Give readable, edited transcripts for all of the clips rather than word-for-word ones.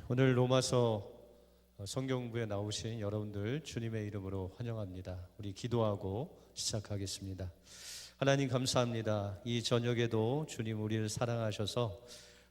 오늘 로마서 성경부에 나오신 여러분들 주님의 이름으로 환영합니다. 우리 기도하고 시작하겠습니다. 하나님 감사합니다. 이 저녁에도 주님 우리를 사랑하셔서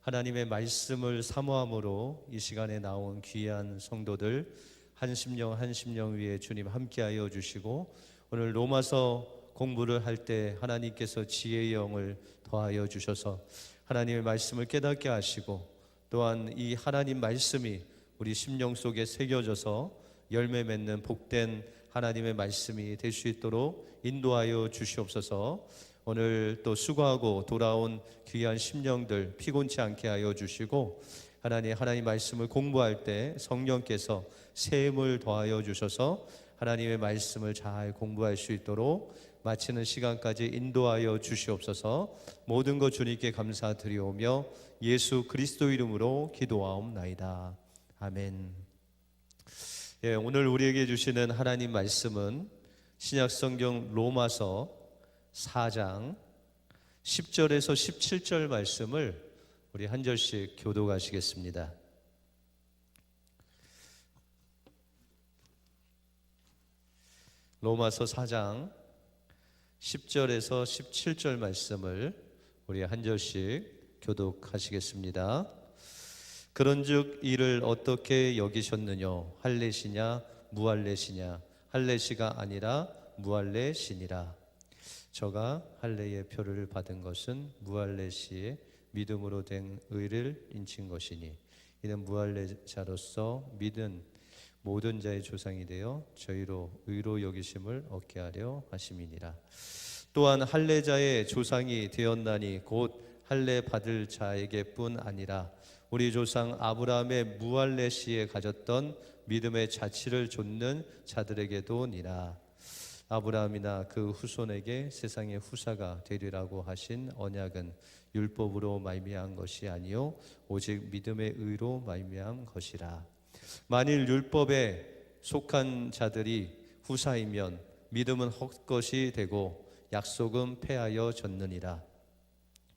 하나님의 말씀을 사모함으로 이 시간에 나온 귀한 성도들 한 심령 한 심령 위에 주님 함께하여 주시고, 오늘 로마서 공부를 할 때 하나님께서 지혜의 영을 더하여 주셔서 하나님의 말씀을 깨닫게 하시고, 또한 이 하나님 말씀이 우리 심령 속에 새겨져서 열매 맺는 복된 하나님의 말씀이 될 수 있도록 인도하여 주시옵소서. 오늘 또 수고하고 돌아온 귀한 심령들 피곤치 않게 하여 주시고, 하나님 말씀을 공부할 때 성령께서 새 힘을 더하여 주셔서 하나님의 말씀을 잘 공부할 수 있도록 마치는 시간까지 인도하여 주시옵소서. 모든 것 주님께 감사드리오며 예수 그리스도 이름으로 기도하옵나이다. 아멘. 오늘 우리에게 주시는 하나님 말씀은 신약성경 로마서 4장 10절에서 17절 말씀을 우리 한 절씩 교독하시겠습니다. 로마서 4장 10절에서 17절 말씀을 우리 한 절씩 교독하시겠습니다. 그런즉 이를 어떻게 여기셨느냐? 할례시냐 무할례시냐? 할례시가 아니라 무할례시니라. 저가 할례의 표를 받은 것은 무할례시의 믿음으로 된 의를 인친 것이니, 이는 무할례자로서 믿은 모든 자의 조상이 되어 저희로 의로 여기심을 얻게 하려 하심이니라. 또한 할례자의 조상이 되었나니 곧 할례 받을 자에게뿐 아니라 우리 조상 아브라함의 무할례시에 가졌던 믿음의 자취를 좇는 자들에게도니라. 아브라함이나 그 후손에게 세상의 후사가 되리라고 하신 언약은 율법으로 말미암은 것이 아니요 오직 믿음의 의로 말미암은 것이라. 만일 율법에 속한 자들이 후사이면 믿음은 헛것이 되고 약속은 폐하여 졌느니라.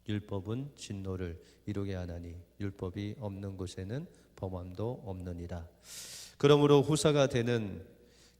율법은 진노를 이루게 하나니 율법이 없는 곳에는 범함도 없느니라. 그러므로 후사가 되는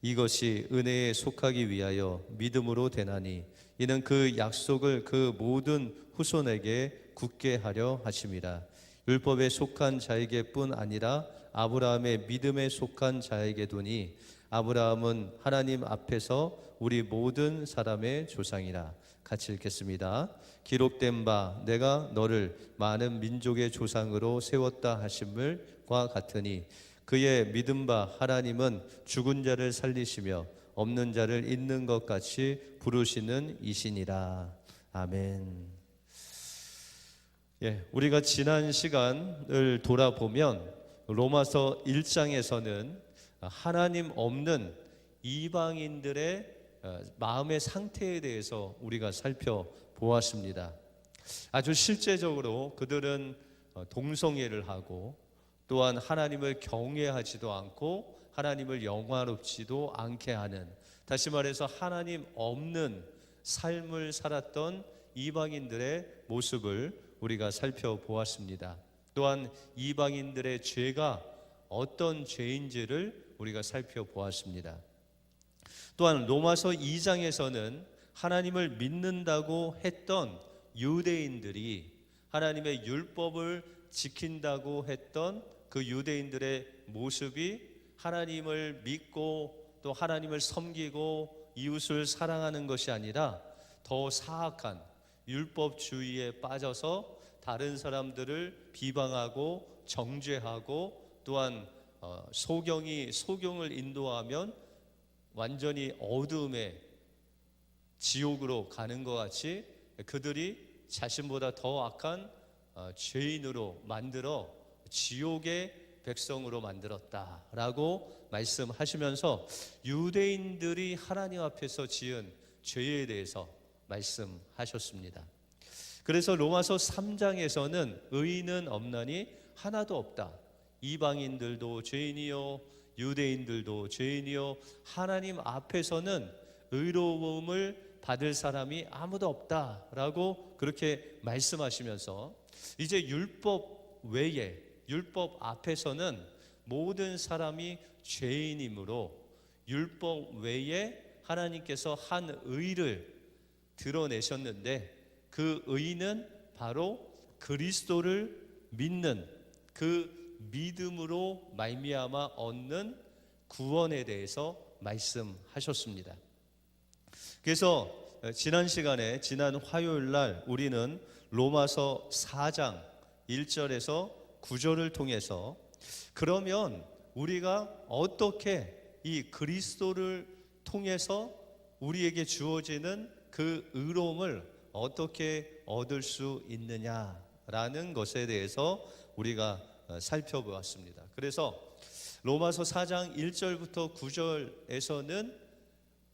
이것이 은혜에 속하기 위하여 믿음으로 되나니, 이는 그 약속을 그 모든 후손에게 굳게 하려 하심이라. 율법에 속한 자에게뿐 아니라 아브라함의 믿음에 속한 자에게도니, 아브라함은 하나님 앞에서 우리 모든 사람의 조상이라. 같이 읽겠습니다. 기록된 바 내가 너를 많은 민족의 조상으로 세웠다 하심과 같으니, 그의 믿은 바 하나님은 죽은 자를 살리시며 없는 자를 있는 것 같이 부르시는 이시니라. 아멘. 우리가 지난 시간을 돌아보면 로마서 1장에서는 하나님 없는 이방인들의 마음의 상태에 대해서 우리가 살펴보았습니다. 아주 실제적으로 그들은 동성애를 하고, 또한 하나님을 경외하지도 않고 하나님을 영화롭지도 않게 하는, 다시 말해서 하나님 없는 삶을 살았던 이방인들의 모습을 우리가 살펴보았습니다. 또한 이방인들의 죄가 어떤 죄인지를 우리가 살펴보았습니다. 또한 로마서 2장에서는 하나님을 믿는다고 했던 유대인들이 하나님의 율법을 지킨다고 했던 그 유대인들의 모습이 하나님을 믿고 또 하나님을 섬기고 이웃을 사랑하는 것이 아니라 더 사악한 율법주의에 빠져서 다른 사람들을 비방하고 정죄하고, 또한 소경을 인도하면 완전히 어둠의 지옥으로 가는 것 같이 그들이 자신보다 더 악한 죄인으로 만들어 지옥의 백성으로 만들었다라고 말씀하시면서 유대인들이 하나님 앞에서 지은 죄에 대해서 말씀하셨습니다. 그래서 로마서 3장에서는 의인은 없나니 하나도 없다. 이방인들도 죄인이요 유대인들도 죄인이요 하나님 앞에서는 의로움을 받을 사람이 아무도 없다라고 그렇게 말씀하시면서, 이제 율법 외에 율법 앞에서는 모든 사람이 죄인이므로 율법 외에 하나님께서 한 의를 드러내셨는데, 그 의는 바로 그리스도를 믿는 그 믿음으로 말미암아 얻는 구원에 대해서 말씀하셨습니다. 그래서 지난 시간에, 지난 화요일 날 우리는 로마서 4장 1절에서 9절을 통해서 그러면 우리가 어떻게 이 그리스도를 통해서 우리에게 주어지는 그 의로움을 어떻게 얻을 수 있느냐라는 것에 대해서 우리가 살펴보았습니다. 그래서 로마서 4장 1절부터 9절에서는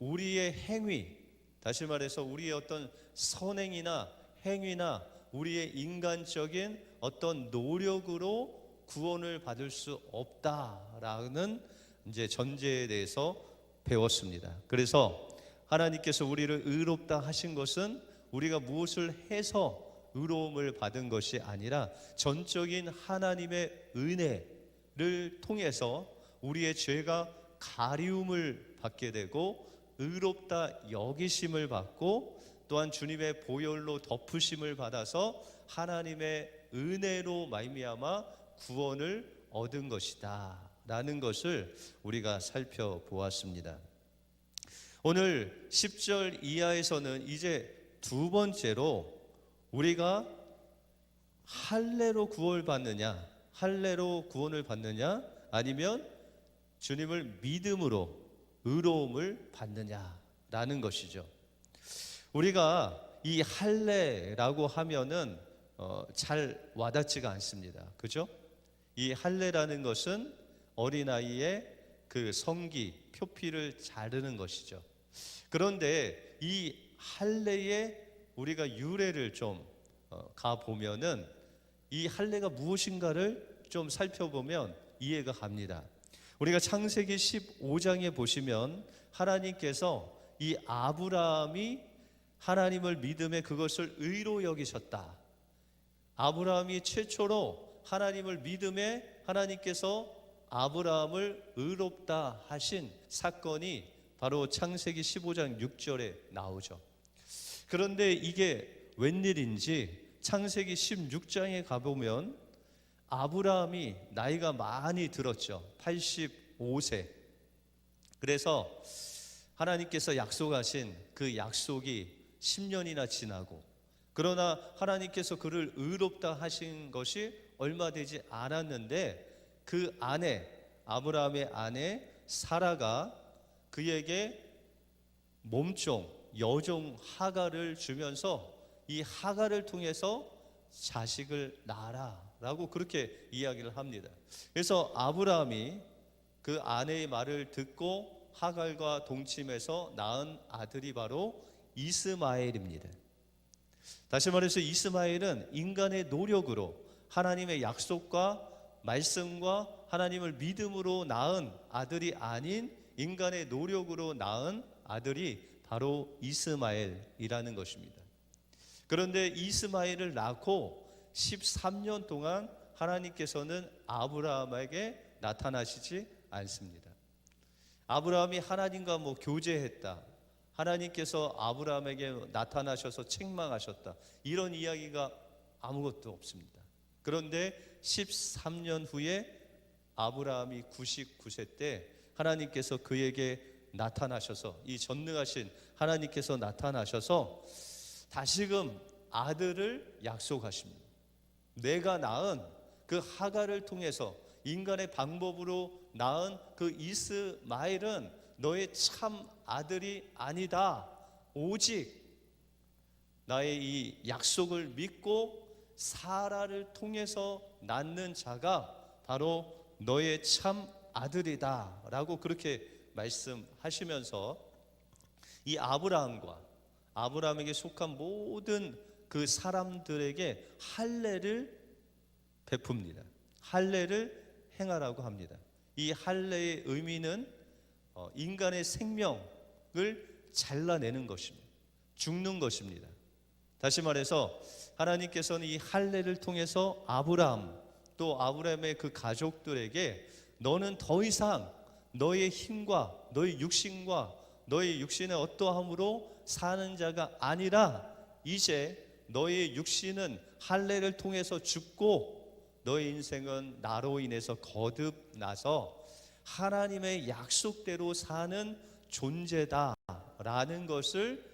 우리의 행위, 다시 말해서 우리의 어떤 선행이나 행위나 우리의 인간적인 어떤 노력으로 구원을 받을 수 없다라는 이제 전제에 대해서 배웠습니다. 그래서 하나님께서 우리를 의롭다 하신 것은 우리가 무엇을 해서 의로움을 받은 것이 아니라 전적인 하나님의 은혜를 통해서 우리의 죄가 가리움을 받게 되고 의롭다 여기심을 받고 또한 주님의 보혈로 덮으심을 받아서 하나님의 은혜로 말미암아 구원을 얻은 것이다 라는 것을 우리가 살펴보았습니다. 오늘 10절 이하에서는 이제 두 번째로 우리가 할례로 구원받느냐, 할례로 구원을 받느냐, 아니면 주님을 믿음으로 의로움을 받느냐라는 것이죠. 우리가 이 할례라고 하면은 잘 와닿지가 않습니다. 그죠? 이 할례라는 것은 어린아이의 그 성기, 표피를 자르는 것이죠. 그런데 이 할례의 우리가 유래를 좀 가보면은 이 할례가 무엇인가를 좀 살펴보면 이해가 갑니다. 우리가 창세기 15장에 보시면 하나님께서 이 아브라함이 하나님을 믿음에 그것을 의로 여기셨다. 아브라함이 최초로 하나님을 믿음에 하나님께서 아브라함을 의롭다 하신 사건이 바로 창세기 15장 6절에 나오죠. 그런데 이게 웬일인지 창세기 16장에 가보면 아브라함이 나이가 많이 들었죠. 85세. 그래서 하나님께서 약속하신 그 약속이 10년이나 지나고, 그러나 하나님께서 그를 의롭다 하신 것이 얼마 되지 않았는데 그 아내, 아브라함의 아내 사라가 그에게 몸종, 여종 하갈을 주면서 이 하갈을 통해서 자식을 낳아라라고 그렇게 이야기를 합니다. 그래서 아브라함이 그 아내의 말을 듣고 하갈과 동침해서 낳은 아들이 바로 이스마엘입니다. 다시 말해서 이스마엘은 인간의 노력으로 하나님의 약속과 말씀과 하나님을 믿음으로 낳은 아들이 아닌 인간의 노력으로 낳은 아들이 바로 이스마엘이라는 것입니다. 그런데 이스마엘을 낳고 13년 동안 하나님께서는 아브라함에게 나타나시지 않습니다. 아브라함이 하나님과 교제했다, 하나님께서 아브라함에게 나타나셔서 책망하셨다, 이런 이야기가 아무것도 없습니다. 그런데 13년 후에 아브라함이 99세 때 하나님께서 그에게 나타나셔서, 이 전능하신 하나님께서 나타나셔서 다시금 아들을 약속하십니다. 내가 낳은 그 하갈을 통해서 인간의 방법으로 낳은 그 이스마엘은 너의 참 아들이 아니다. 오직 나의 이 약속을 믿고 사라를 통해서 낳는 자가 바로 너의 참 아들이다 라고 그렇게 말씀하시면서 이 아브라함에게 속한 모든 그 사람들에게 할례를 베풉니다. 할례를 행하라고 합니다. 이 할례의 의미는 인간의 생명을 잘라내는 것입니다. 죽는 것입니다. 다시 말해서 하나님께서는 이 할례를 통해서 아브라함, 또 아브라함의 그 가족들에게 너는 더 이상 너의 힘과 너의 육신과 너의 육신의 어떠함으로 사는 자가 아니라 이제 너의 육신은 할례를 통해서 죽고 너의 인생은 나로 인해서 거듭나서 하나님의 약속대로 사는 존재다라는 것을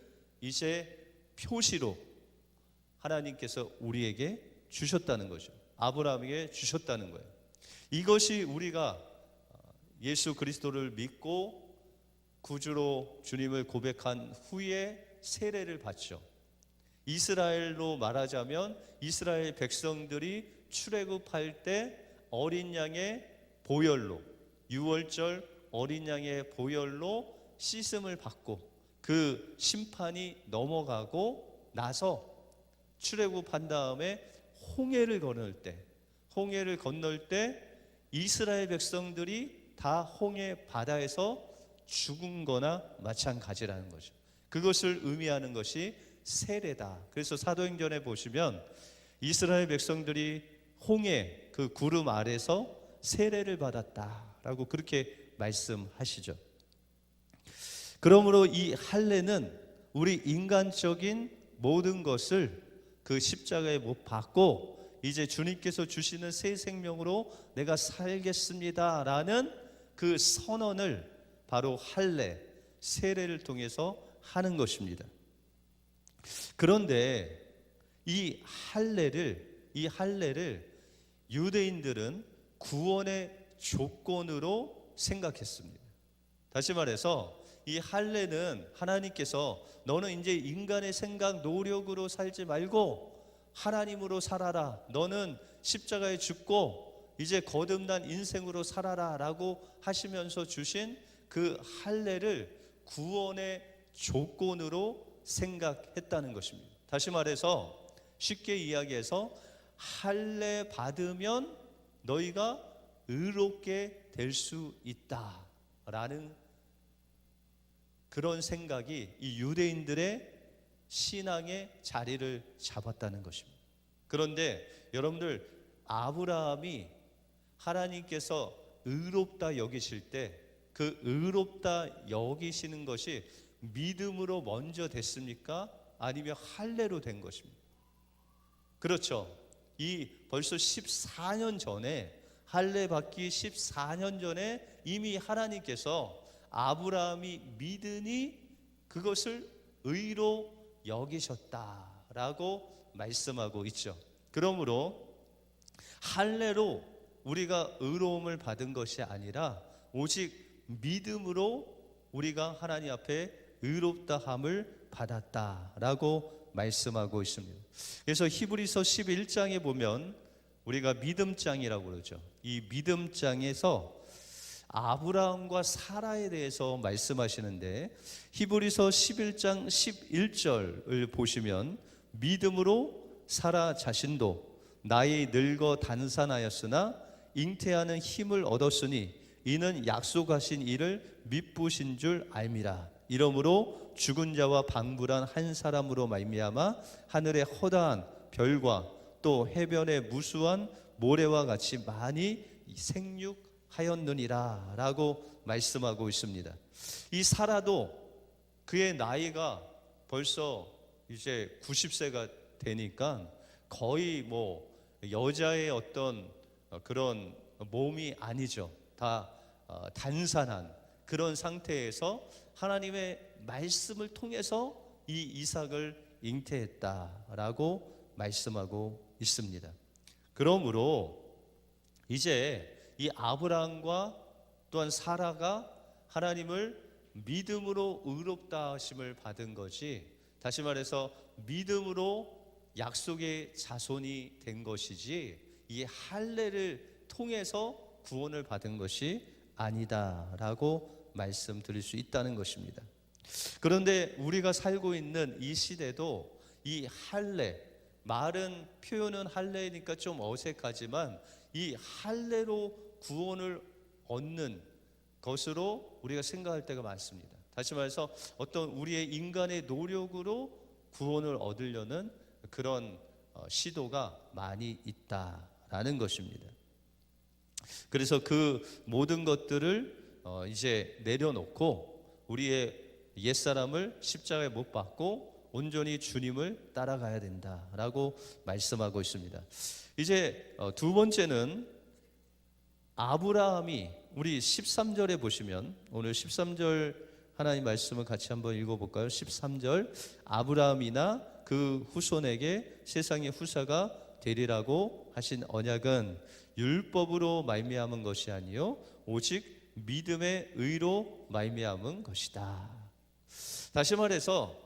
이제 표시로 하나님께서 우리에게 주셨다는 거죠. 아브라함에게 주셨다는 거예요. 이것이 우리가 예수 그리스도를 믿고 구주로 주님을 고백한 후에 세례를 받죠. 이스라엘로 말하자면 이스라엘 백성들이 출애굽할 때 어린 양의 보혈로, 유월절 어린 양의 보혈로 씻음을 받고 그 심판이 넘어가고 나서 출애굽한 다음에 홍해를 건널 때 이스라엘 백성들이 다 홍해 바다에서 죽은 거나 마찬가지라는 거죠. 그것을 의미하는 것이 세례다. 그래서 사도행전에 보시면 이스라엘 백성들이 홍해 그 구름 아래서 세례를 받았다라고 그렇게 말씀하시죠. 그러므로 이 할례는 우리 인간적인 모든 것을 그 십자가에 못 박고 이제 주님께서 주시는 새 생명으로 내가 살겠습니다라는 그 선언을 바로 할례, 세례를 통해서 하는 것입니다. 그런데 이 할례를 유대인들은 구원의 조건으로 생각했습니다. 다시 말해서 이 할례는 하나님께서 너는 이제 인간의 생각, 노력으로 살지 말고 하나님으로 살아라. 너는 십자가에 죽고 이제 거듭난 인생으로 살아라 라고 하시면서 주신 그 할례를 구원의 조건으로 생각했다는 것입니다. 다시 말해서 쉽게 이야기해서 할례 받으면 너희가 의롭게 될 수 있다라는 그런 생각이 이 유대인들의 신앙의 자리를 잡았다는 것입니다. 그런데 여러분들, 아브라함이 하나님께서 의롭다 여기실 때 그 의롭다 여기시는 것이 믿음으로 먼저 됐습니까? 아니면 할례로 된 것입니까? 그렇죠. 이 벌써 14년 전에, 할례 받기 14년 전에 이미 하나님께서 아브라함이 믿으니 그것을 의로 여기셨다라고 말씀하고 있죠. 그러므로 할례로 우리가 의로움을 받은 것이 아니라 오직 믿음으로 우리가 하나님 앞에 의롭다함을 받았다라고 말씀하고 있습니다. 그래서 히브리서 11장에 보면 우리가 믿음장이라고 그러죠. 이 믿음장에서 아브라함과 사라에 대해서 말씀하시는데 히브리서 11장 11절을 보시면 믿음으로 사라 자신도 나이 늙어 단산하였으나 잉태하는 힘을 얻었으니 이는 약속하신 이를 미쁘신 줄 알미라. 이러므로 죽은 자와 방불한 한 사람으로 말미암아 하늘의 허다한 별과 또 해변의 무수한 모래와 같이 많이 생육하였느니라 라고 말씀하고 있습니다. 이 사라도 그의 나이가 벌써 이제 90세가 되니까 거의 뭐 여자의 어떤 그런 몸이 아니죠. 다 단산한 그런 상태에서 하나님의 말씀을 통해서 이 이삭을 잉태했다라고 말씀하고 있습니다. 그러므로 이제 이 아브라함과 또한 사라가 하나님을 믿음으로 의롭다 하심을 받은 것이, 다시 말해서 믿음으로 약속의 자손이 된 것이지 이 할례를 통해서 구원을 받은 것이 아니다라고 말씀드릴 수 있다는 것입니다. 그런데 우리가 살고 있는 이 시대도 이 할례, 말은 표현은 할례니까 좀 어색하지만 이 할례로 구원을 얻는 것으로 우리가 생각할 때가 많습니다. 다시 말해서 어떤 우리의 인간의 노력으로 구원을 얻으려는 그런 시도가 많이 있다 된다라는 것입니다. 그래서 그 모든 것들을 이제 내려놓고 우리의 옛사람을 십자가에 못 박고 온전히 주님을 따라가야 된다라고 말씀하고 있습니다. 이제 두 번째는 아브라함이, 우리 13절에 보시면, 오늘 13절 하나님 말씀을 같이 한번 읽어볼까요? 13절, 아브라함이나 그 후손에게 세상의 후사가 되리라고 하신 언약은 율법으로 말미암은 것이 아니요 오직 믿음의 의로 말미암은 것이다. 다시 말해서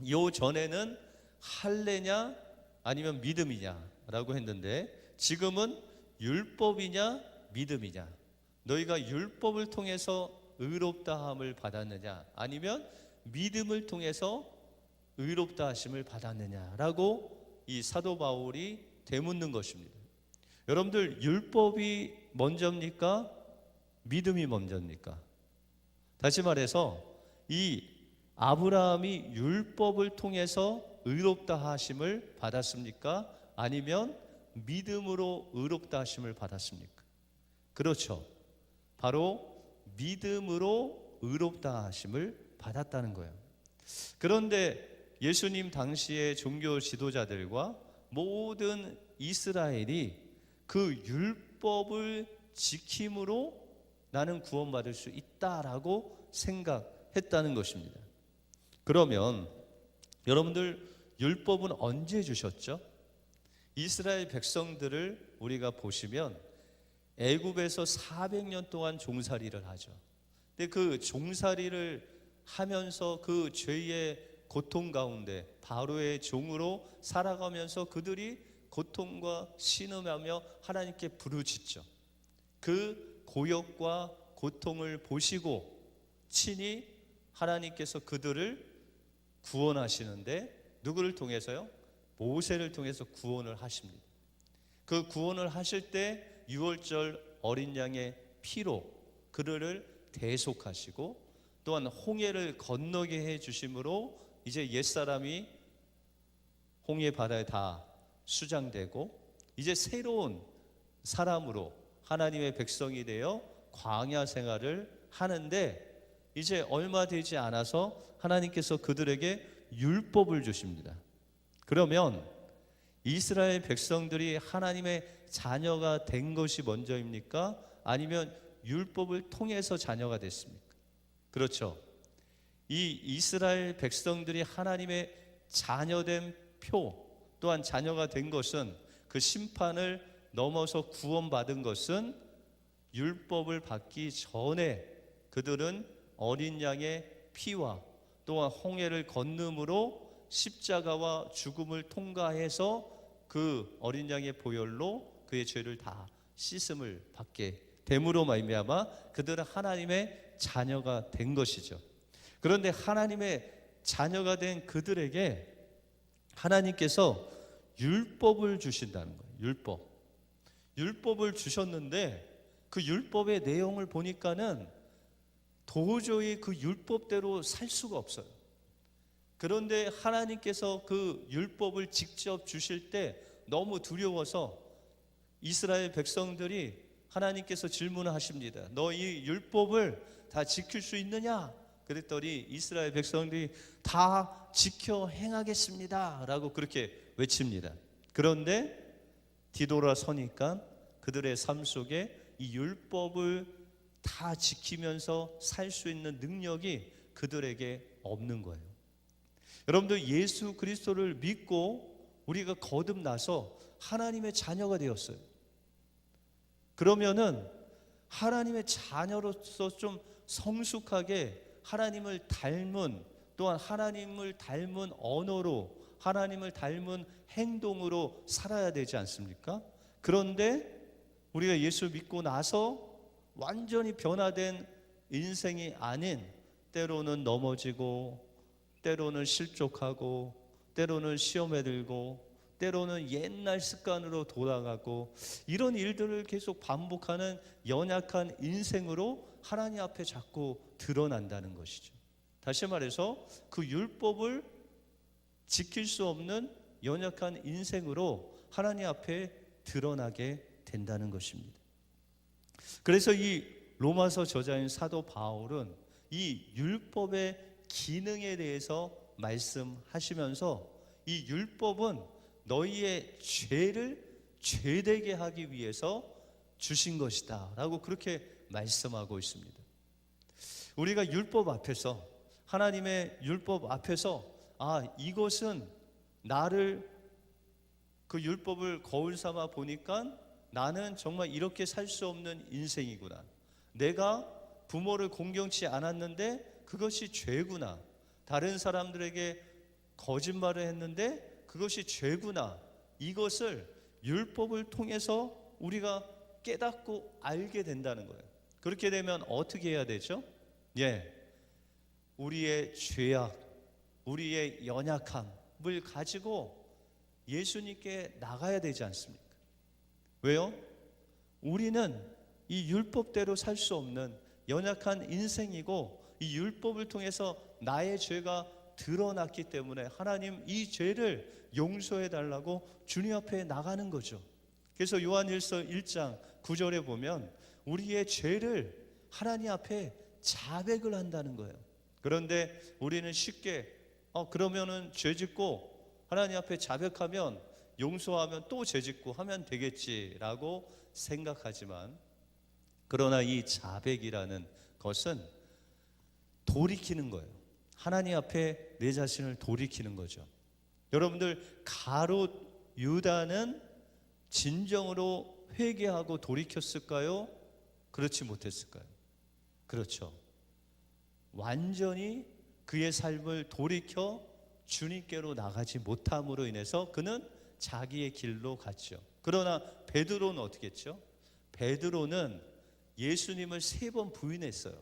이 전에는 할례냐 아니면 믿음이냐라고 했는데, 지금은 율법이냐 믿음이냐, 너희가 율법을 통해서 의롭다함을 받았느냐 아니면 믿음을 통해서 의롭다 하심을 받았느냐라고 이 사도 바울이 되묻는 것입니다. 여러분들, 율법이 먼저입니까? 믿음이 먼저입니까? 다시 말해서 이 아브라함이 율법을 통해서 의롭다 하심을 받았습니까? 아니면 믿음으로 의롭다 하심을 받았습니까? 그렇죠. 바로 믿음으로 의롭다 하심을 받았다는 거예요. 그런데 예수님 당시의 종교 지도자들과 모든 이스라엘이 그 율법을 지킴으로 나는 구원받을 수 있다라고 생각했다는 것입니다. 그러면 여러분들, 율법은 언제 주셨죠? 이스라엘 백성들을 우리가 보시면 애굽에서 400년 동안 종살이를 하죠. 근데 그 종살이를 하면서 그 죄의 고통 가운데 바로의 종으로 살아가면서 그들이 고통과 신음하며 하나님께 부르짖죠. 그 고역과 고통을 보시고 친히 하나님께서 그들을 구원하시는데, 누구를 통해서요? 모세를 통해서 구원을 하십니다. 그 구원을 하실 때 유월절 어린 양의 피로 그들을 대속하시고, 또한 홍해를 건너게 해 주심으로 이제 옛사람이 홍해 바다에 다 수장되고 이제 새로운 사람으로 하나님의 백성이 되어 광야 생활을 하는데, 이제 얼마 되지 않아서 하나님께서 그들에게 율법을 주십니다. 그러면 이스라엘 백성들이 하나님의 자녀가 된 것이 먼저입니까? 아니면 율법을 통해서 자녀가 됐습니까? 그렇죠. 이 이스라엘 백성들이 하나님의 자녀된 표, 또한 자녀가 된 것은, 그 심판을 넘어서 구원받은 것은 율법을 받기 전에 그들은 어린 양의 피와 또한 홍해를 건너므로 십자가와 죽음을 통과해서 그 어린 양의 보혈로 그의 죄를 다 씻음을 받게 됨으로 말미암아 그들은 하나님의 자녀가 된 것이죠. 그런데 하나님의 자녀가 된 그들에게 하나님께서 율법을 주신다는 거예요. 율법을 주셨는데 그 율법의 내용을 보니까는 도저히 그 율법대로 살 수가 없어요. 그런데 하나님께서 그 율법을 직접 주실 때 너무 두려워서 이스라엘 백성들이 하나님께서 질문을 하십니다. 너 이 율법을 다 지킬 수 있느냐? 그랬더니 이스라엘 백성들이 다 지켜 행하겠습니다 라고 그렇게 외칩니다. 그런데 뒤돌아서니까 그들의 삶 속에 이 율법을 다 지키면서 살 수 있는 능력이 그들에게 없는 거예요. 여러분들, 예수 그리스도를 믿고 우리가 거듭나서 하나님의 자녀가 되었어요. 그러면은 하나님의 자녀로서 좀 성숙하게 하나님을 닮은, 또한 하나님을 닮은 언어로, 하나님을 닮은 행동으로 살아야 되지 않습니까? 그런데 우리가 예수 믿고 나서 완전히 변화된 인생이 아닌, 때로는 넘어지고, 때로는 실족하고, 때로는 시험에 들고, 때로는 옛날 습관으로 돌아가고, 이런 일들을 계속 반복하는 연약한 인생으로 하나님 앞에 자꾸 드러난다는 것이죠. 다시 말해서 그 율법을 지킬 수 없는 연약한 인생으로 하나님 앞에 드러나게 된다는 것입니다. 그래서 이 로마서 저자인 사도 바울은 이 율법의 기능에 대해서 말씀하시면서 이 율법은 너희의 죄를 죄되게 하기 위해서 주신 것이다 라고 그렇게 말씀하고 있습니다. 우리가 율법 앞에서, 하나님의 율법 앞에서 이것은 나를, 그 율법을 거울 삼아 보니까 나는 정말 이렇게 살 수 없는 인생이구나, 내가 부모를 공경치 않았는데 그것이 죄구나, 다른 사람들에게 거짓말을 했는데 그것이 죄구나, 이것을 율법을 통해서 우리가 깨닫고 알게 된다는 거예요. 그렇게 되면 어떻게 해야 되죠? 우리의 죄악, 우리의 연약함을 가지고 예수님께 나가야 되지 않습니까? 왜요? 우리는 이 율법대로 살 수 없는 연약한 인생이고, 이 율법을 통해서 나의 죄가 드러났기 때문에 하나님 이 죄를 용서해 달라고 주님 앞에 나가는 거죠. 그래서 요한일서 1장 9절에 보면 우리의 죄를 하나님 앞에 자백을 한다는 거예요. 그런데 우리는 쉽게 그러면은 죄 짓고 하나님 앞에 자백하면, 용서하면 또 죄 짓고 하면 되겠지라고 생각하지만, 그러나 이 자백이라는 것은 돌이키는 거예요. 하나님 앞에 내 자신을 돌이키는 거죠. 여러분들, 가롯 유다는 진정으로 회개하고 돌이켰을까요? 그렇지 못했을까요? 그렇죠. 완전히 그의 삶을 돌이켜 주님께로 나가지 못함으로 인해서 그는 자기의 길로 갔죠. 그러나 베드로는 어떻게 했죠? 베드로는 예수님을 3번 부인했어요.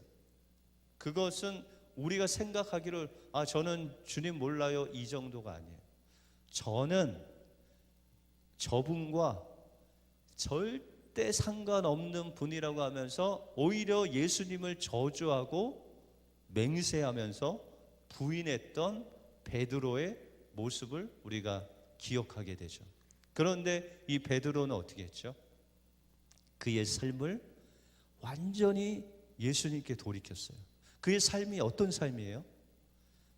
그것은 우리가 생각하기를 저는 주님 몰라요, 이 정도가 아니에요. 저는 저분과 절대 상관없는 분이라고 하면서 오히려 예수님을 저주하고 맹세하면서 부인했던 베드로의 모습을 우리가 기억하게 되죠. 그런데 이 베드로는 어떻게 했죠? 그의 삶을 완전히 예수님께 돌이켰어요. 그의 삶이 어떤 삶이에요?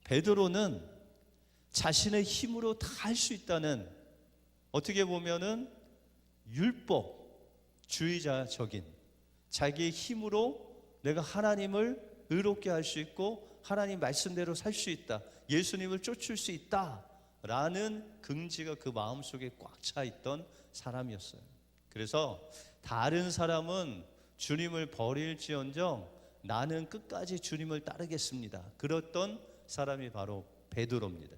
베드로는 자신의 힘으로 다 할 수 있다는, 어떻게 보면은 율법주의자적인, 자기의 힘으로 내가 하나님을 의롭게 할 수 있고 하나님 말씀대로 살 수 있다, 예수님을 쫓을 수 있다라는 긍지가 그 마음속에 꽉 차 있던 사람이었어요. 그래서 다른 사람은 주님을 버릴지언정 나는 끝까지 주님을 따르겠습니다, 그랬던 사람이 바로 베드로입니다.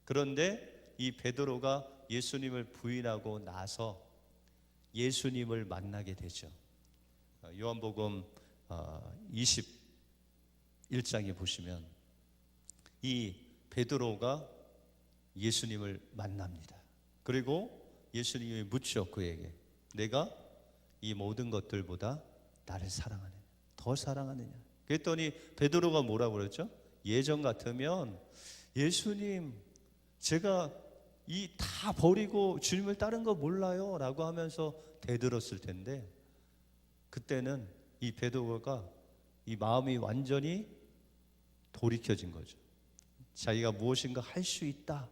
그런데 이 베드로가 예수님을 부인하고 나서 예수님을 만나게 되죠. 요한복음 21장에 보시면 이 베드로가 예수님을 만납니다. 그리고 예수님이 묻죠, 그에게 내가 이 모든 것들보다 나를 사랑하느냐, 더 사랑하느냐. 그랬더니 베드로가 뭐라고 그랬죠? 예전 같으면 예수님, 제가 이 다 버리고 주님을 따른 거 몰라요 라고 하면서 대들었을 텐데, 그때는 이 베드로가 이 마음이 완전히 돌이켜진 거죠. 자기가 무엇인가 할 수 있다,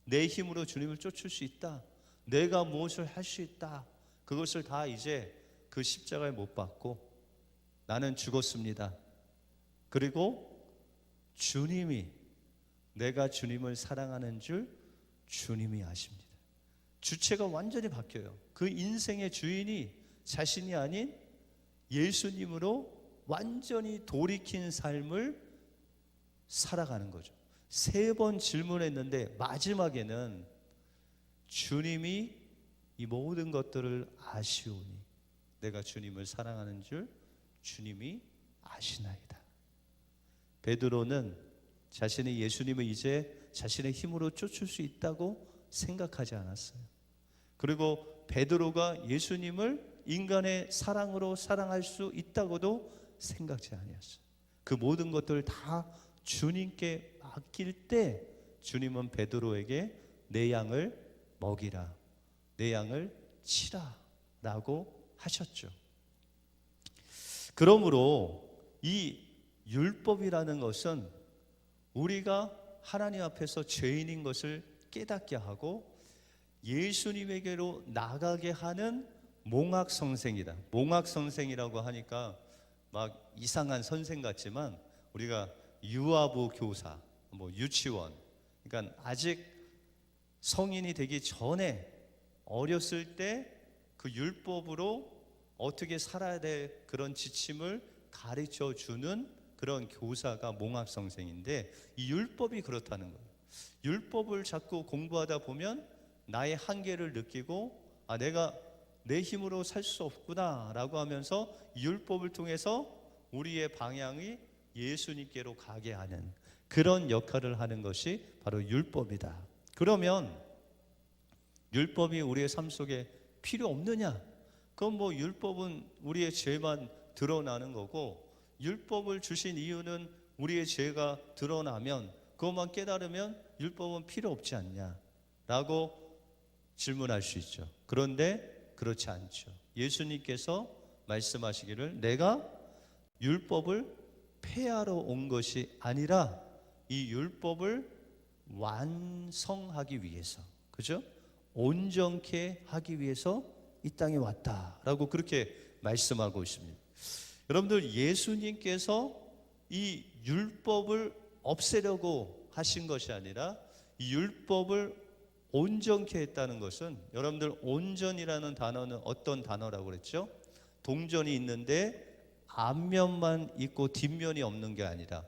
내 힘으로 주님을 쫓을 수 있다, 내가 무엇을 할 수 있다, 그것을 다 이제 그 십자가에 못 박고 나는 죽었습니다. 그리고 주님이, 내가 주님을 사랑하는 줄 주님이 아십니다. 주체가 완전히 바뀌어요. 그 인생의 주인이 자신이 아닌 예수님으로 완전히 돌이킨 삶을 살아가는 거죠. 3번 질문했는데 마지막에는 주님이 이 모든 것들을 아시오니 내가 주님을 사랑하는 줄 주님이 아시나이다. 베드로는 자신이 예수님을 이제 자신의 힘으로 쫓을 수 있다고 생각하지 않았어요. 그리고 베드로가 예수님을 인간의 사랑으로 사랑할 수 있다고도 생각지 아니었어요. 그 모든 것들을 다 주님께 맡길 때 주님은 베드로에게 내 양을 먹이라, 내 양을 치라라고 하셨죠. 그러므로 이 율법이라는 것은 우리가 하나님 앞에서 죄인인 것을 깨닫게 하고 예수님에게로 나가게 하는 몽학성생이다. 몽학성생이라고 하니까 막 이상한 선생 같지만 우리가 유아부 교사, 유치원, 그러니까 아직 성인이 되기 전에 어렸을 때 그 율법으로 어떻게 살아야 될 그런 지침을 가르쳐 주는 그런 교사가 몽학성생인데, 이 율법이 그렇다는 거예요. 율법을 자꾸 공부하다 보면 나의 한계를 느끼고 내가 내 힘으로 살 수 없구나 라고 하면서 율법을 통해서 우리의 방향이 예수님께로 가게 하는 그런 역할을 하는 것이 바로 율법이다. 그러면 율법이 우리의 삶 속에 필요 없느냐? 그건 율법은 우리의 죄만 드러나는 거고, 율법을 주신 이유는 우리의 죄가 드러나면 그것만 깨달으면 율법은 필요 없지 않냐? 라고 질문할 수 있죠. 그런데 그렇지 않죠. 예수님께서 말씀하시기를 내가 율법을 폐하러 온 것이 아니라 이 율법을 완성하기 위해서, 그죠? 온전케 하기 위해서 이 땅에 왔다라고 그렇게 말씀하고 있습니다. 여러분들, 예수님께서 이 율법을 없애려고 하신 것이 아니라 이 율법을 온전케 했다는 것은, 여러분들 온전이라는 단어는 어떤 단어라고 그랬죠? 동전이 있는데 앞면만 있고 뒷면이 없는 게 아니라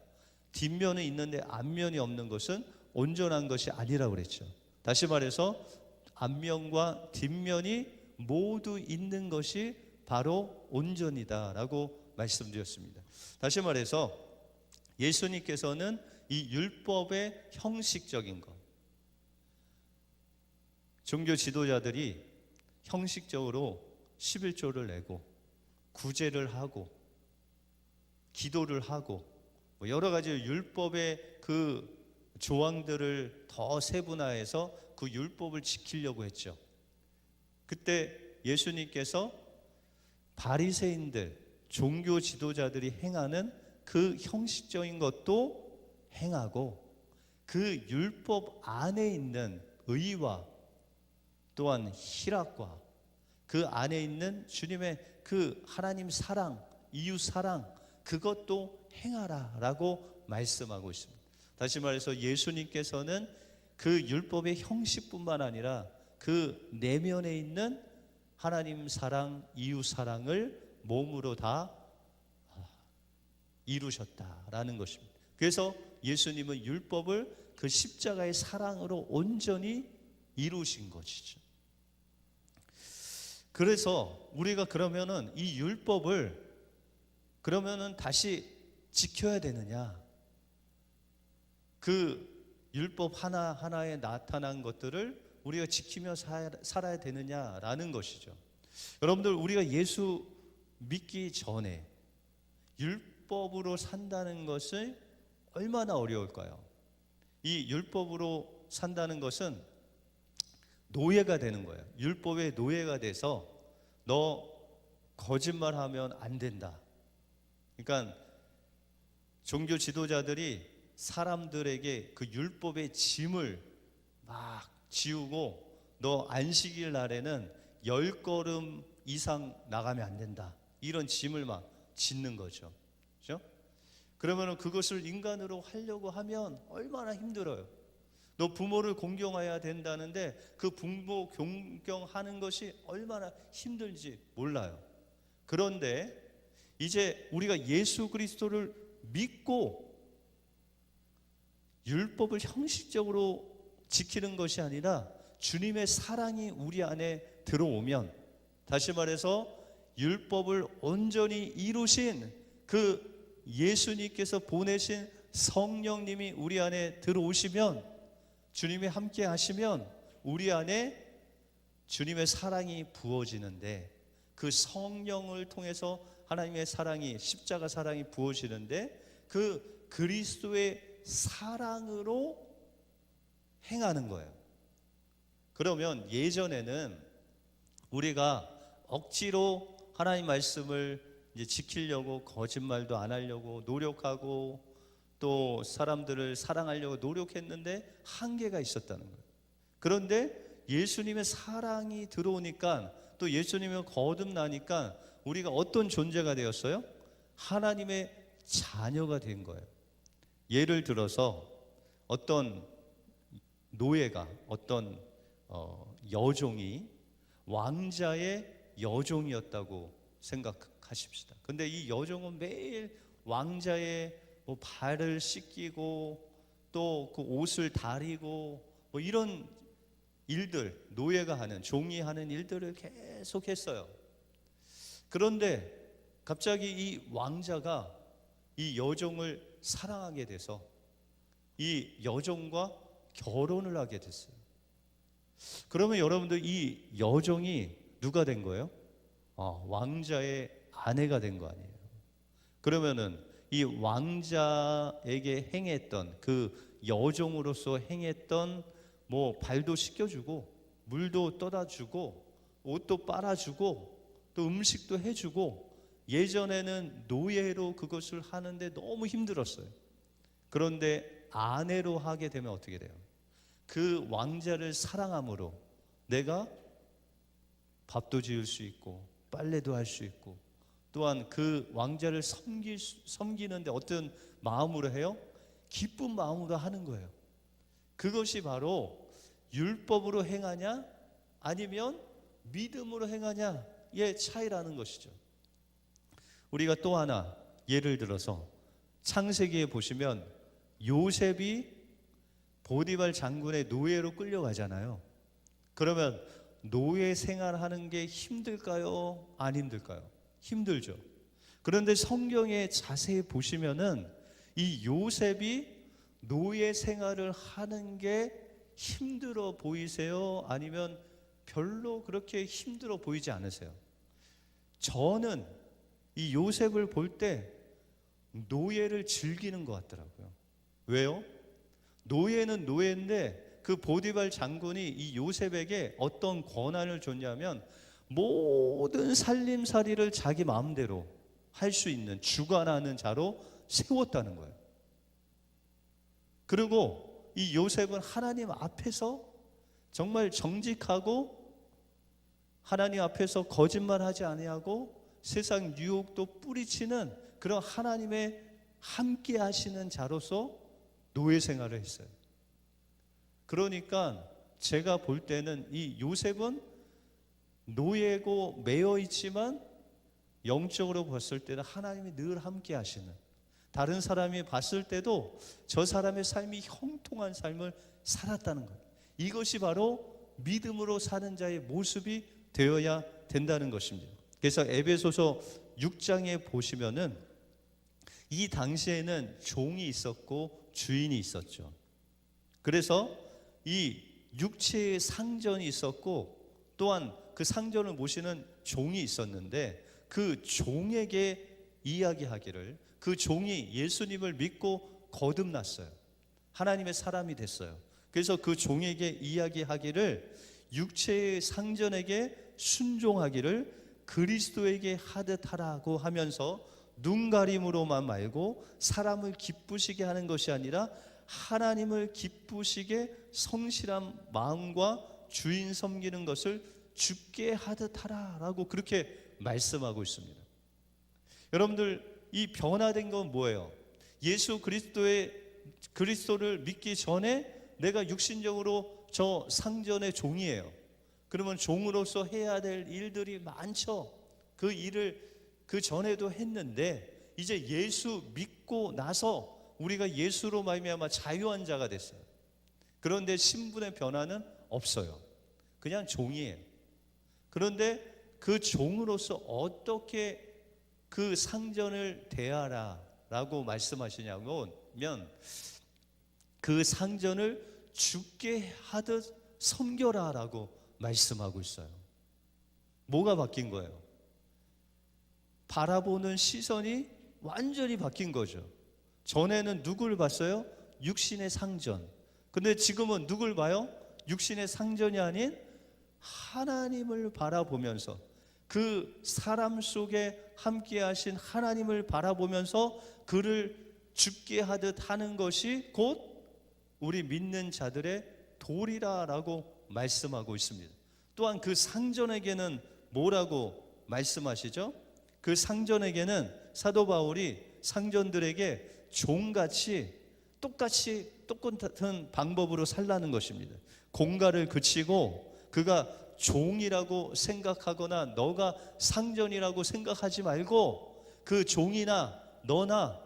뒷면은 있는데 앞면이 없는 것은 온전한 것이 아니라고 그랬죠. 다시 말해서 앞면과 뒷면이 모두 있는 것이 바로 온전이다라고 말씀드렸습니다. 다시 말해서 예수님께서는 이 율법의 형식적인 것, 종교 지도자들이 형식적으로 11조를 내고 구제를 하고 기도를 하고 여러 가지 율법의 그 조항들을 더 세분화해서 그 율법을 지키려고 했죠. 그때 예수님께서 바리새인들, 종교 지도자들이 행하는 그 형식적인 것도 행하고 그 율법 안에 있는 의와 또한 희락과 그 안에 있는 주님의 그 하나님 사랑, 이웃 사랑, 그것도 행하라라고 말씀하고 있습니다. 다시 말해서 예수님께서는 그 율법의 형식뿐만 아니라 그 내면에 있는 하나님 사랑, 이웃 사랑을 몸으로 다 이루셨다라는 것입니다. 그래서 예수님은 율법을 그 십자가의 사랑으로 온전히 이루신 것이죠. 그래서 우리가 그러면은 이 율법을 그러면은 다시 지켜야 되느냐? 그 율법 하나하나에 나타난 것들을 우리가 지키며 살아야 되느냐라는 것이죠. 여러분들, 우리가 예수 믿기 전에 율법으로 산다는 것은 얼마나 어려울까요? 이 율법으로 산다는 것은 노예가 되는 거예요. 율법의 노예가 돼서 너 거짓말하면 안 된다. 그러니까 종교 지도자들이 사람들에게 그 율법의 짐을 막 지우고 너 안식일 날에는 10걸음 이상 나가면 안 된다. 이런 짐을 막 짓는 거죠. 그렇죠? 그러면 그것을 인간으로 하려고 하면 얼마나 힘들어요. 너 부모를 공경해야 된다는데 그 부모 공경하는 것이 얼마나 힘들지 몰라요. 그런데 이제 우리가 예수 그리스도를 믿고 율법을 형식적으로 지키는 것이 아니라 주님의 사랑이 우리 안에 들어오면, 다시 말해서 율법을 온전히 이루신 그 예수님께서 보내신 성령님이 우리 안에 들어오시면, 주님이 함께 하시면 우리 안에 주님의 사랑이 부어지는데, 그 성령을 통해서 하나님의 사랑이, 십자가 사랑이 부어지는데 그 그리스도의 사랑으로 행하는 거예요. 그러면 예전에는 우리가 억지로 하나님 말씀을 이제 지키려고 거짓말도 안 하려고 노력하고 또 사람들을 사랑하려고 노력했는데 한계가 있었다는 거예요. 그런데 예수님의 사랑이 들어오니까 또 예수님을 거듭나니까 우리가 어떤 존재가 되었어요? 하나님의 자녀가 된 거예요. 예를 들어서 어떤 노예가 어떤 여종이 왕자의 여종이었다고 생각하십시다. 근데 이 여종은 매일 왕자의 뭐 발을 씻기고 또 그 옷을 다리고 뭐 이런 일들, 노예가 하는, 종이 하는 일들을 계속 했어요. 그런데 갑자기 이 왕자가 이 여종을 사랑하게 돼서 이 여종과 결혼을 하게 됐어요. 그러면 여러분들 이 여종이 누가 된 거예요? 왕자의 아내가 된 거 아니에요. 그러면은 이 왕자에게 행했던 그 여종으로서 행했던 뭐 발도 씻겨주고 물도 떠다 주고 옷도 빨아주고 또 음식도 해주고 예전에는 노예로 그것을 하는데 너무 힘들었어요. 그런데 아내로 하게 되면 어떻게 돼요? 그 왕자를 사랑함으로 내가 밥도 지을 수 있고 빨래도 할 수 있고 또한 그 왕자를 섬기는데 어떤 마음으로 해요? 기쁜 마음으로 하는 거예요. 그것이 바로 율법으로 행하냐 아니면 믿음으로 행하냐의 차이라는 것이죠. 우리가 또 하나 예를 들어서 창세기에 보시면 요셉이 보디발 장군의 노예로 끌려가잖아요. 그러면 노예 생활하는 게 힘들까요? 안 힘들까요? 힘들죠. 그런데 성경에 자세히 보시면은 이 요셉이 노예 생활을 하는 게 힘들어 보이세요? 아니면 별로 그렇게 힘들어 보이지 않으세요? 저는 이 요셉을 볼 때 노예를 즐기는 것 같더라고요. 왜요? 노예는 노예인데 그 보디발 장군이 이 요셉에게 어떤 권한을 줬냐면 모든 살림살이를 자기 마음대로 할 수 있는 주관하는 자로 세웠다는 거예요. 그리고 이 요셉은 하나님 앞에서 정말 정직하고 하나님 앞에서 거짓말하지 아니하고 세상 유혹도 뿌리치는 그런 하나님의 함께 하시는 자로서 노예 생활을 했어요. 그러니까 제가 볼 때는 이 요셉은 노예고 매여 있지만 영적으로 봤을 때는 하나님이 늘 함께 하시는, 다른 사람이 봤을 때도 저 사람의 삶이 형통한 삶을 살았다는 것, 이것이 바로 믿음으로 사는 자의 모습이 되어야 된다는 것입니다. 그래서 에베소서 6장에 보시면은 이 당시에는 종이 있었고 주인이 있었죠. 그래서 이 육체의 상전이 있었고 또한 그 상전을 모시는 종이 있었는데 그 종에게 이야기하기를, 그 종이 예수님을 믿고 거듭났어요. 하나님의 사람이 됐어요. 그래서 그 종에게 이야기하기를 육체의 상전에게 순종하기를 그리스도에게 하듯 하라고 하면서 눈가림으로만 말고 사람을 기쁘시게 하는 것이 아니라 하나님을 기쁘시게 성실한 마음과 주인 섬기는 것을 주께 하듯 하라라고 그렇게 말씀하고 있습니다. 여러분들, 이 변화된 건 뭐예요? 예수 그리스도를 믿기 전에 내가 육신적으로 저 상전의 종이에요. 그러면 종으로서 해야 될 일들이 많죠. 그 일을 그 전에도 했는데 이제 예수 믿고 나서 우리가 예수로 말미암아 자유한 자가 됐어요. 그런데 신분의 변화는 없어요. 그냥 종이에요. 그런데 그 종으로서 어떻게 그 상전을 대하라라고 말씀하시냐면 그 상전을 주께 하듯 섬겨라라고 말씀하고 있어요. 뭐가 바뀐 거예요? 바라보는 시선이 완전히 바뀐 거죠. 전에는 누굴 봤어요? 육신의 상전. 근데 지금은 누굴 봐요? 육신의 상전이 아닌 하나님을 바라보면서, 그 사람 속에 함께 하신 하나님을 바라보면서 그를 죽게 하듯 하는 것이 곧 우리 믿는 자들의 도리라라고 말씀하고 있습니다. 또한 그 상전에게는 뭐라고 말씀하시죠? 그 상전에게는 사도 바울이 상전들에게 종같이 똑같은 방법으로 살라는 것입니다. 공갈을 그치고 그가 종이라고 생각하거나 너가 상전이라고 생각하지 말고, 그 종이나 너나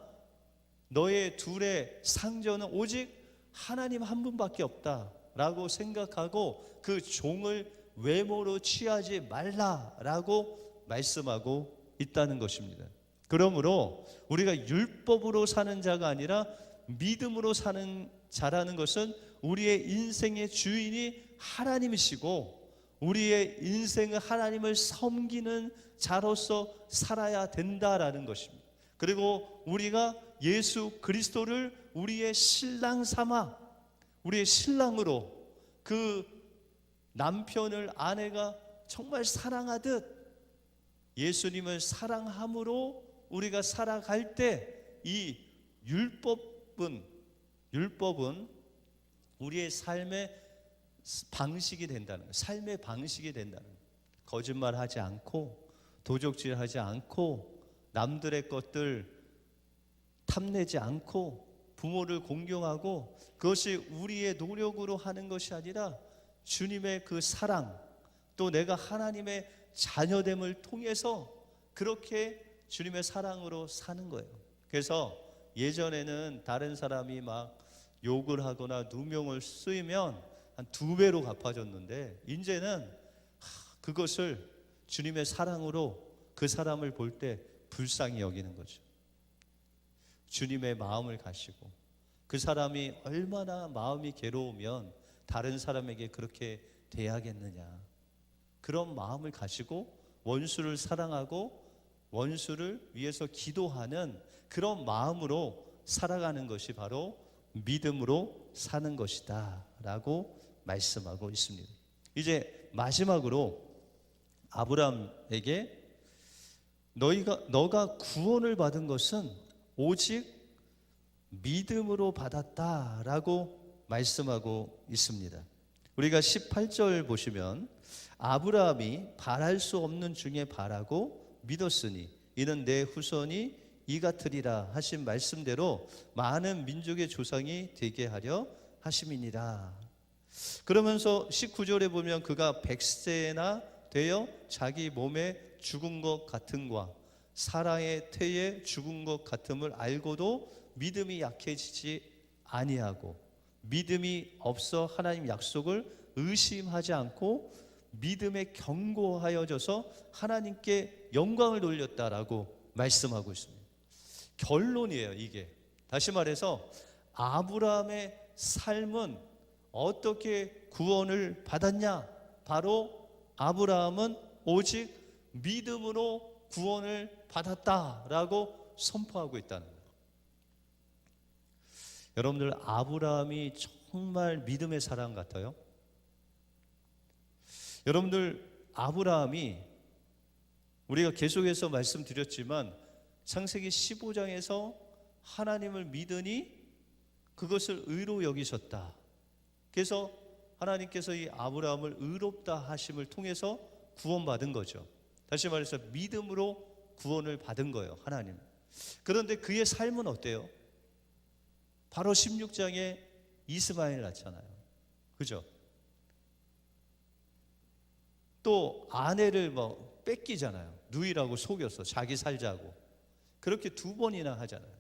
너의 둘의 상전은 오직 하나님 한 분밖에 없다라고 생각하고 그 종을 외모로 취하지 말라라고 말씀하고 있다는 것입니다. 그러므로 우리가 율법으로 사는 자가 아니라 믿음으로 사는 자라는 것은 우리의 인생의 주인이 하나님이시고 우리의 인생은 하나님을 섬기는 자로서 살아야 된다라는 것입니다. 그리고 우리가 예수 그리스도를 우리의 신랑 삼아, 우리의 신랑으로, 그 남편을 아내가 정말 사랑하듯 예수님을 사랑함으로 우리가 살아갈 때 이 율법은 우리의 삶의 방식이 된다는 거예요. 삶의 방식이 된다는 거예요. 거짓말하지 않고, 도적질하지 않고, 남들의 것들 탐내지 않고, 부모를 공경하고, 그것이 우리의 노력으로 하는 것이 아니라 주님의 그 사랑, 또 내가 하나님의 자녀됨을 통해서 그렇게 주님의 사랑으로 사는 거예요. 그래서 예전에는 다른 사람이 막 욕을 하거나 누명을 쓰이면 한 2배로 갚아줬는데, 이제는 그것을 주님의 사랑으로 그 사람을 볼 때 불쌍히 여기는 거죠. 주님의 마음을 가시고, 그 사람이 얼마나 마음이 괴로우면 다른 사람에게 그렇게 대하겠느냐, 그런 마음을 가지고 원수를 사랑하고 원수를 위해서 기도하는 그런 마음으로 살아가는 것이 바로 믿음으로 사는 것이다 라고 말씀하고 있습니다. 이제 마지막으로 아브라함에게 너가 구원을 받은 것은 오직 믿음으로 받았다라고 말씀하고 있습니다. 우리가 18절 보시면 아브라함이 바랄 수 없는 중에 바라고 믿었으니 이는 내 후손이 이 같으리라 하신 말씀대로 많은 민족의 조상이 되게 하려 하심이니라. 그러면서 19절에 보면 그가 100세나 되어 자기 몸에 죽은 것 같음과 사라의 태에 죽은 것 같음을 알고도 믿음이 약해지지 아니하고 믿음이 없어 하나님 약속을 의심하지 않고 믿음에 견고하여져서 하나님께 영광을 돌렸다라고 말씀하고 있습니다. 결론이에요, 이게. 다시 말해서 아브라함의 삶은 어떻게 구원을 받았냐? 바로 아브라함은 오직 믿음으로 구원을 받았다라고 선포하고 있다는 거예요. 여러분들, 아브라함이 정말 믿음의 사람 같아요? 여러분들, 아브라함이 우리가 계속해서 말씀드렸지만 창세기 15장에서 하나님을 믿으니 그것을 의로 여기셨다. 그래서 하나님께서 이 아브라함을 의롭다 하심을 통해서 구원받은 거죠. 다시 말해서 믿음으로 구원을 받은 거예요, 하나님. 그런데 그의 삶은 어때요? 바로 16장에 이스마엘 낳잖아요. 그죠? 또 아내를 뺏기잖아요. 누이라고 속였어. 자기 살자고. 그렇게 2번이나 하잖아요.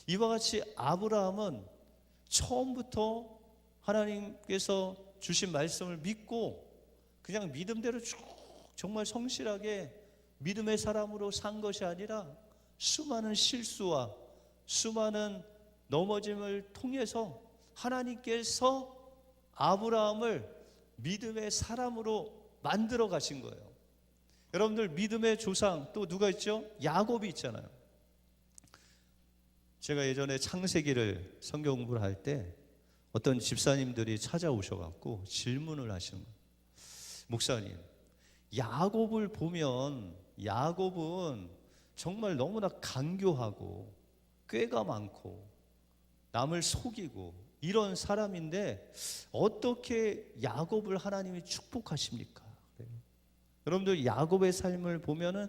이와 같이 아브라함은 처음부터 하나님께서 주신 말씀을 믿고 그냥 믿음대로 쭉 정말 성실하게 믿음의 사람으로 산 것이 아니라 수많은 실수와 수많은 넘어짐을 통해서 하나님께서 아브라함을 믿음의 사람으로 만들어 가신 거예요. 여러분들, 믿음의 조상 또 누가 있죠? 야곱이 있잖아요. 제가 예전에 창세기를 성경 공부를 할 때 어떤 집사님들이 찾아오셔갖고 질문을 하시는 거예요. 목사님, 야곱을 보면 야곱은 정말 너무나 간교하고 꾀가 많고 남을 속이고 이런 사람인데 어떻게 야곱을 하나님이 축복하십니까? 여러분들 야곱의 삶을 보면은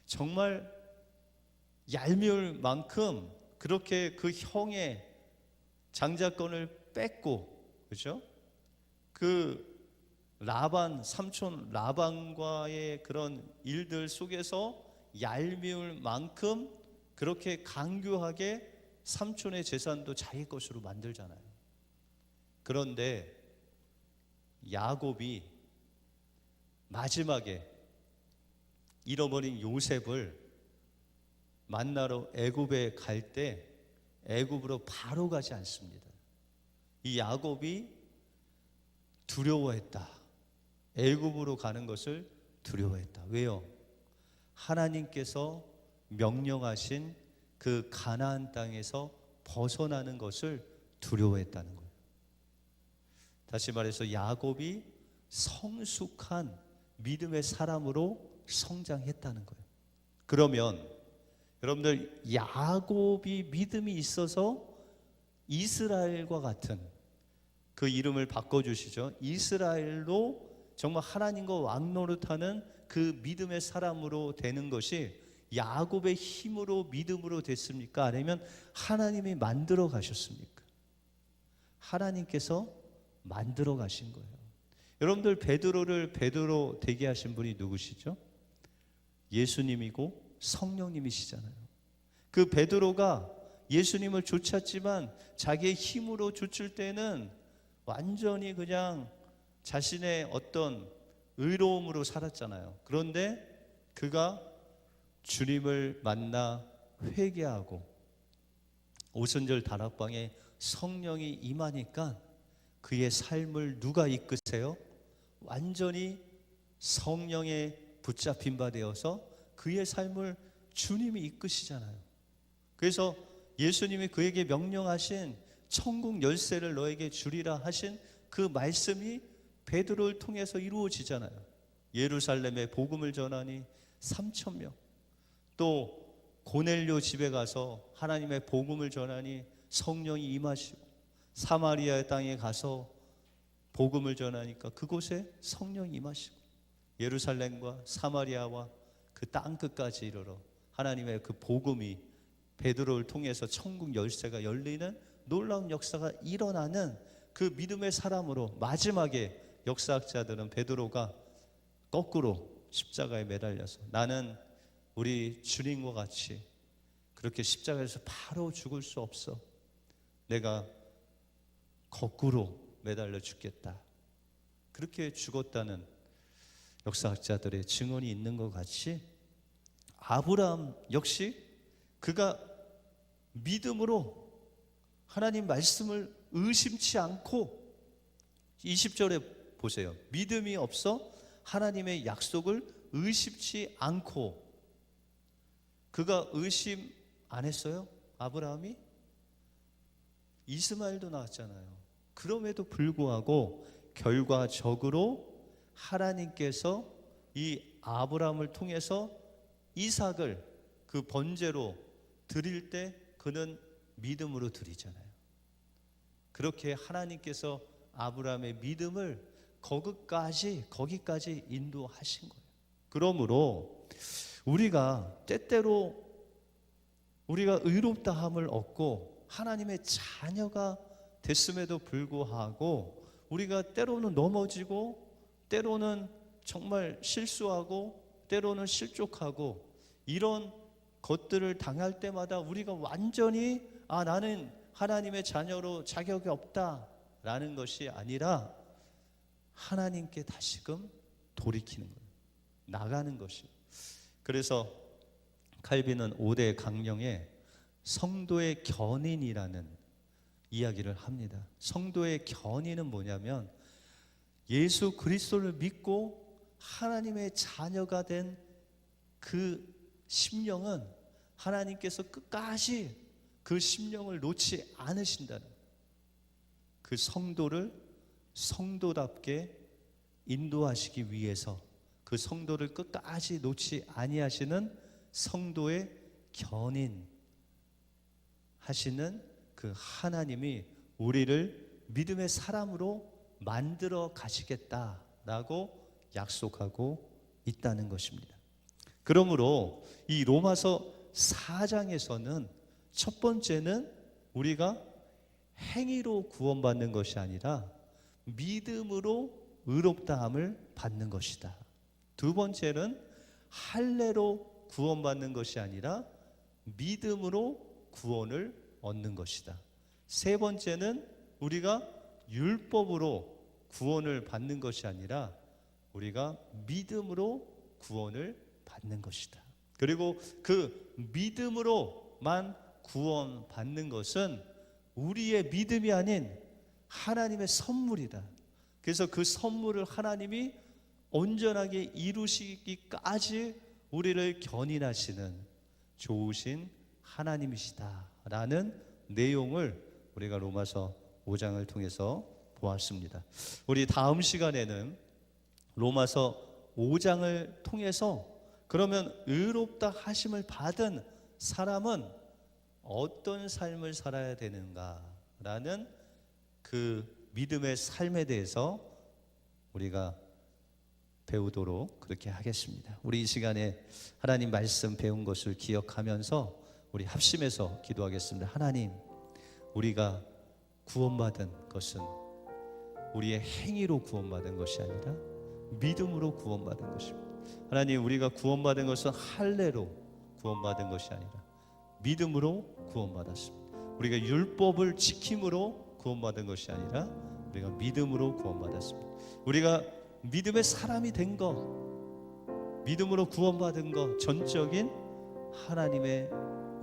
정말 얄미울 만큼 그렇게 그 형의 장자권을 뺏고, 그렇죠? 그 라반, 삼촌 라반과의 그런 일들 속에서 얄미울 만큼 그렇게 강교하게 삼촌의 재산도 자기 것으로 만들잖아요. 그런데 야곱이 마지막에 잃어버린 요셉을 만나러 애굽에 갈 때 애굽으로 바로 가지 않습니다. 이 야곱이 두려워했다. 애굽으로 가는 것을 두려워했다. 왜요? 하나님께서 명령하신 그 가나안 땅에서 벗어나는 것을 두려워했다는 거예요. 다시 말해서 야곱이 성숙한 믿음의 사람으로 성장했다는 거예요. 그러면 여러분들, 야곱이 믿음이 있어서 이스라엘과 같은 그 이름을 바꿔주시죠. 이스라엘로 정말 하나님과 왕노릇하는 그 믿음의 사람으로 되는 것이 야곱의 힘으로 믿음으로 됐습니까? 아니면 하나님이 만들어 가셨습니까? 하나님께서 만들어 가신 거예요. 여러분들, 베드로를 베드로 되게 하신 분이 누구시죠? 예수님이고 성령님이시잖아요. 그 베드로가 예수님을 쫓았지만 자기의 힘으로 쫓을 때는 완전히 그냥 자신의 어떤 의로움으로 살았잖아요. 그런데 그가 주님을 만나 회개하고 오순절 다락방에 성령이 임하니까 그의 삶을 누가 이끄세요? 완전히 성령에 붙잡힌 바 되어서 그의 삶을 주님이 이끄시잖아요. 그래서 예수님이 그에게 명령하신 천국 열쇠를 너에게 주리라 하신 그 말씀이 베드로를 통해서 이루어지잖아요. 예루살렘에 복음을 전하니 3,000명, 또 고넬료 집에 가서 하나님의 복음을 전하니 성령이 임하시고, 사마리아 땅에 가서 복음을 전하니까 그곳에 성령이 임하시고, 예루살렘과 사마리아와 그 땅 끝까지 이르러 하나님의 그 복음이 베드로를 통해서 천국 열쇠가 열리는 놀라운 역사가 일어나는 그 믿음의 사람으로 마지막에 역사학자들은 베드로가 거꾸로 십자가에 매달려서 나는 우리 주님과 같이 그렇게 십자가에서 바로 죽을 수 없어. 내가 거꾸로 매달려 죽겠다. 그렇게 죽었다는 역사학자들의 증언이 있는 것 같이 아브라함 역시 그가 믿음으로 하나님 말씀을 의심치 않고 20절에 보세요. 믿음이 없어 하나님의 약속을 의심치 않고, 그가 의심 안 했어요? 아브라함이? 이스마엘도 낳았잖아요. 그럼에도 불구하고 결과적으로 하나님께서 이 아브라함을 통해서 이삭을 그 번제로 드릴 때 그는 믿음으로 드리잖아요. 그렇게 하나님께서 아브라함의 믿음을 거기까지 인도하신 거예요. 그러므로 우리가 때때로 우리가 의롭다함을 얻고 하나님의 자녀가 됐음에도 불구하고 우리가 때로는 넘어지고, 때로는 정말 실수하고, 때로는 실족하고, 이런 것들을 당할 때마다 우리가 완전히 나는 하나님의 자녀로 자격이 없다라는 것이 아니라 하나님께 다시금 돌이키는 거예요. 나가는 것이. 그래서 칼빈은 5대 강령에 성도의 견인이라는 이야기를 합니다. 성도의 견인은 뭐냐면 예수 그리스도를 믿고 하나님의 자녀가 된 그 심령은 하나님께서 끝까지 그 심령을 놓지 않으신다는, 그 성도를 성도답게 인도하시기 위해서 그 성도를 끝까지 놓지 아니하시는 성도의 견인 하시는 그 하나님이 우리를 믿음의 사람으로 만들어 가시겠다라고 약속하고 있다는 것입니다. 그러므로 이 로마서 4장에서는 첫 번째는 우리가 행위로 구원받는 것이 아니라 믿음으로 의롭다함을 받는 것이다. 두 번째는 할례로 구원받는 것이 아니라 믿음으로 구원을 얻는 것이다. 세 번째는 우리가 율법으로 구원을 받는 것이 아니라 우리가 믿음으로 구원을 받는 것이다. 그리고 그 믿음으로만 구원받는 것은 우리의 믿음이 아닌 하나님의 선물이다. 그래서 그 선물을 하나님이 온전하게 이루시기까지 우리를 견인하시는 좋으신 하나님이시다라는 내용을 우리가 로마서 5장을 통해서 보았습니다. 우리 다음 시간에는 로마서 5장을 통해서 그러면 의롭다 하심을 받은 사람은 어떤 삶을 살아야 되는가라는 그 믿음의 삶에 대해서 우리가 배우도록 그렇게 하겠습니다. 우리 이 시간에 하나님 말씀 배운 것을 기억하면서 우리 합심해서 기도하겠습니다. 하나님, 우리가 구원받은 것은 우리의 행위로 구원받은 것이 아니라 믿음으로 구원받은 것입니다. 하나님, 우리가 구원받은 것은 할례로 구원받은 것이 아니라 믿음으로 구원받았습니다. 우리가 율법을 지킴으로 구원받은 것이 아니라 우리가 믿음으로 구원받았습니다. 우리가 믿음의 사람이 된 것, 믿음으로 구원받은 것, 전적인 하나님의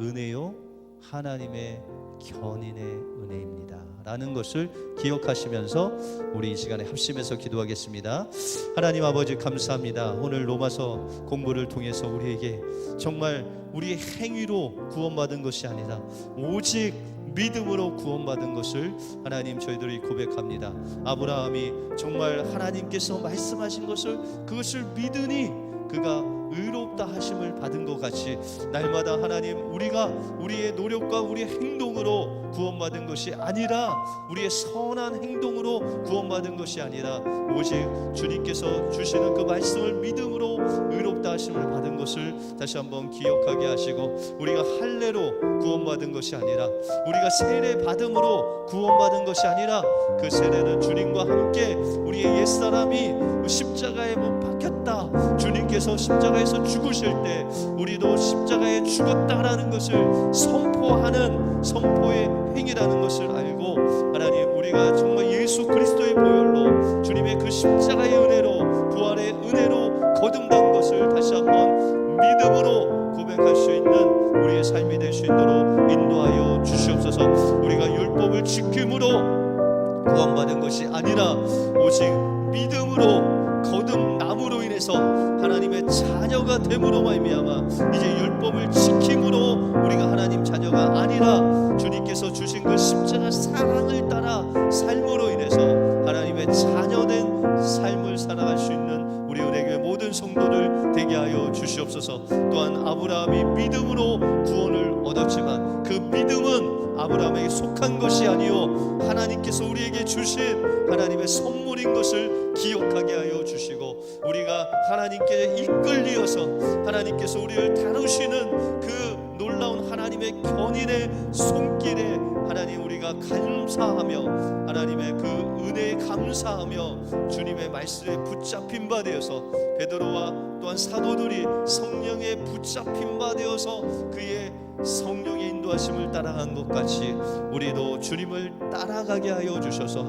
은혜요, 하나님의 견인의 은혜입니다 라는 것을 기억하시면서 우리 이 시간에 합심해서 기도하겠습니다. 하나님 아버지, 감사합니다. 오늘 로마서 공부를 통해서 우리에게 정말 우리의 행위로 구원받은 것이 아니라 오직 믿음으로 구원받은 것을 하나님 저희들이 고백합니다. 아브라함이 정말 하나님께서 말씀하신 것을 그것을 믿으니 그가 의롭다 하심을 받은 것 같이 날마다 하나님, 우리가 우리의 노력과 우리의 행동으로 구원받은 것이 아니라 우리의 선한 행동으로 구원받은 것이 아니라 오직 주님께서 주시는 그 말씀을 믿음으로 의롭다 하심을 받은 것을 다시 한번 기억하게 하시고, 우리가 할례로 구원받은 것이 아니라 우리가 세례 받음으로 구원받은 것이 아니라 그 세례는 주님과 함께 우리의 옛사람이 십자가에 못 박혔다, 주님께서 십자가에서 죽으실 때 우리도 십자가에 죽었다라는 것을 선포하는 선포의 행위라는 것을 알고, 하나님, 우리가 정말 예수 그리스도의 보혈로 주님의 그 십자가의 은혜로 부활의 은혜로 거듭난 것을 다시 한번 믿음으로 고백할 수 있는 우리의 삶이 될 수 있도록 인도하여 주시옵소서. 우리가 율법을 지킴으로 구원받은 것이 아니라 오직 믿음으로 거듭남으로 인해서 하나님의 자녀가 됨으로 말미암아 이제 율법을 지킴으로 우리가 하나님 자녀가 아니라 주님께서 주신 그 십자가 사랑을 따라 삶으로 인해서 하나님의 자녀된 삶을 살아갈 수 있는 우리 은혜교회 모든 성도들 되게 하여 주시옵소서. 또한 아브라함이 믿음으로 구원을 얻었지만 그 믿음은 아브라함에게 속한 것이 아니요 하나님께서 우리에게 주신 하나님의 선물인 것을 기억하게 하여 주시고, 우리가 하나님께 이끌리어서 하나님께서 우리를 다루시는 그 놀라운 하나님의 견인의 손길에 하나님 우리가 감사하며 하나님의 그 은혜에 감사하며 주님의 말씀에 붙잡힌 바 되어서 베드로와 또한 사도들이 성령에 붙잡힌 바 되어서 그의 성령의 인도하심을 따라간 것 같이 우리도 주님을 따라가게 하여 주셔서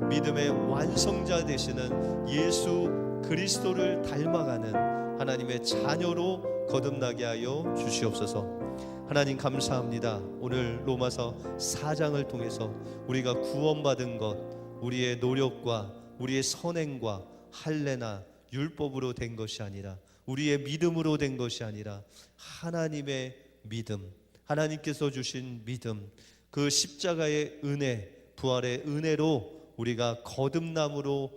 믿음의 완성자 되시는 예수 그리스도를 닮아가는 하나님의 자녀로 거듭나게 하여 주시옵소서. 하나님 감사합니다. 오늘 로마서 4장을 통해서 우리가 구원받은 것, 우리의 노력과 우리의 선행과 할례나 율법으로 된 것이 아니라 우리의 믿음으로 된 것이 아니라 하나님의 믿음, 하나님께서 주신 믿음, 그 십자가의 은혜, 부활의 은혜로 우리가 거듭남으로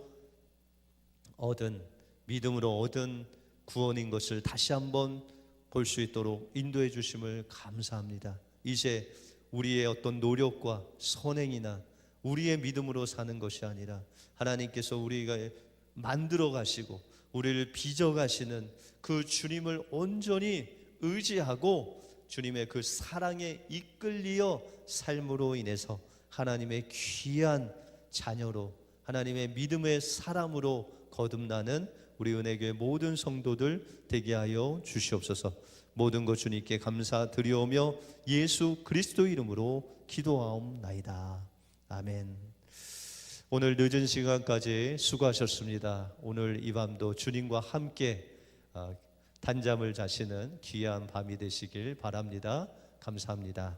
얻은, 믿음으로 얻은 구원인 것을 다시 한번 볼 수 있도록 인도해 주심을 감사합니다. 이제 우리의 어떤 노력과 선행이나 우리의 믿음으로 사는 것이 아니라 하나님께서 우리가 만들어 가시고 우리를 빚어 가시는 그 주님을 온전히 의지하고 주님의 그 사랑에 이끌리어 삶으로 인해서 하나님의 귀한 자녀로, 하나님의 믿음의 사람으로 거듭나는 우리 은혜교회 모든 성도들 되게 하여 주시옵소서. 모든 것 주님께 감사드리오며 예수 그리스도 이름으로 기도하옵나이다. 아멘. 오늘 늦은 시간까지 수고하셨습니다. 오늘 이 밤도 주님과 함께 단잠을 자시는 귀한 밤이 되시길 바랍니다. 감사합니다.